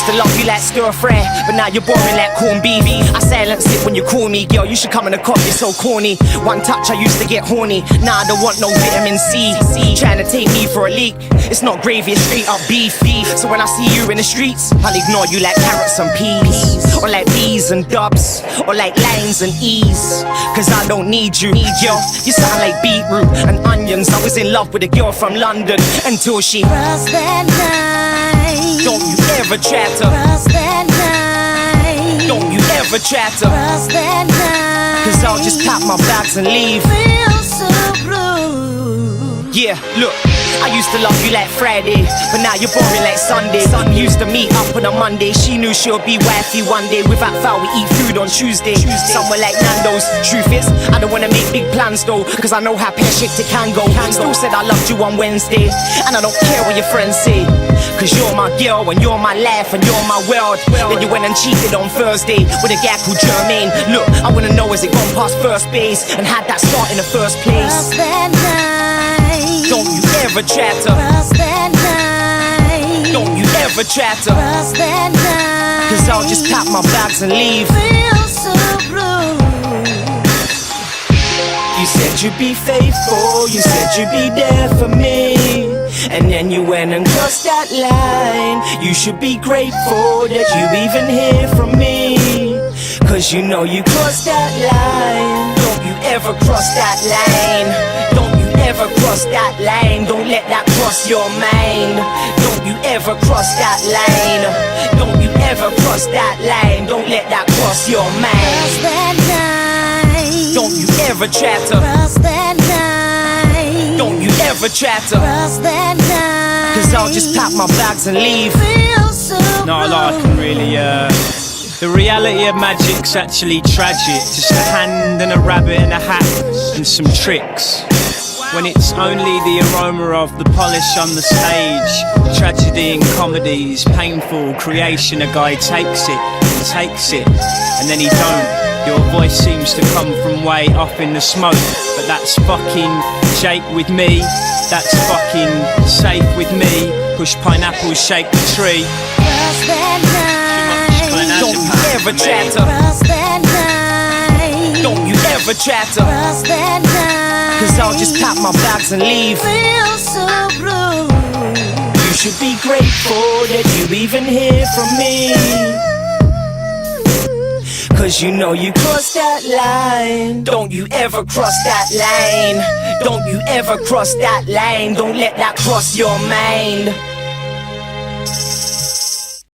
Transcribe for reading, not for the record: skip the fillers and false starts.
used to love you like stir fry, but now you're boring like corned beef. I silence it when you call me, girl, you should come in the cup, you're so corny. One touch I used to get horny, now I don't want no vitamin C. Trying to take me for a leak, it's not gravy, it's straight up beef. So when I see you in the streets, I'll ignore you like carrots and peas, or like B's and dubs, or like lines and E's. Cause I don't need you, yo, you sound like beetroot and onions. I was in love with a girl from London until she crossed that line. Don't you ever try to cross that line. Don't you ever try to cross that line. Cause I'll just pack my bags and leave. Feel so blue. Yeah, look, I used to love you like Friday, but now you're boring like Sunday. We used to meet up on a Monday, she knew she'll be wifey one day. Without foul, we eat food on Tuesday, somewhere like Nando's. Truth is, I don't wanna make big plans though, cause I know how pear-shaped it can go. Still said I loved you on Wednesday, and I don't care what your friends say, cause you're my girl and you're my life and you're my world. Then you went and cheated on Thursday with a guy called Jermaine. Look, I wanna know, has it gone past first base, and how'd that start in the first place? Cross that line. Don't you ever try to cross that line. Don't you ever try to cross that line. Cause I'll just pack my bags and leave. Feel so blue. You said you'd be faithful, you said you'd be there for me, and then you went and crossed that line. You should be grateful that you even hear from me, cause you know you crossed that line. Don't you ever cross that line. Don't you ever cross that line. Don't let that cross your mind. Don't you ever cross that line. Don't you ever cross that line. Don't let that cross your mind. Cross that line. Don't you ever try to cross that line. Don't you ever try to cross that line. Cause I'll just pack my bags and leave. Feel so No, I can really, the reality of magic's actually tragic. Just a hand and a rabbit and a hat and some tricks. When it's only the aroma of the polish on the stage. Tragedy in comedies, painful creation. A guy takes it and takes it, and then he don't. Your voice seems to come from way off in the smoke, but that's fucking Jake with me. That's fucking safe with me. Push pineapples, shake the tree. cross that line. Don't you ever try to cross that line. Don't you ever try to cross that line. Cause I'll just pack my bags and leave. Feel so blue. You should be grateful that you even hear from me, cause you know you crossed that line. Don't you ever cross that line. Don't you ever cross that line. Don't let that cross your mind.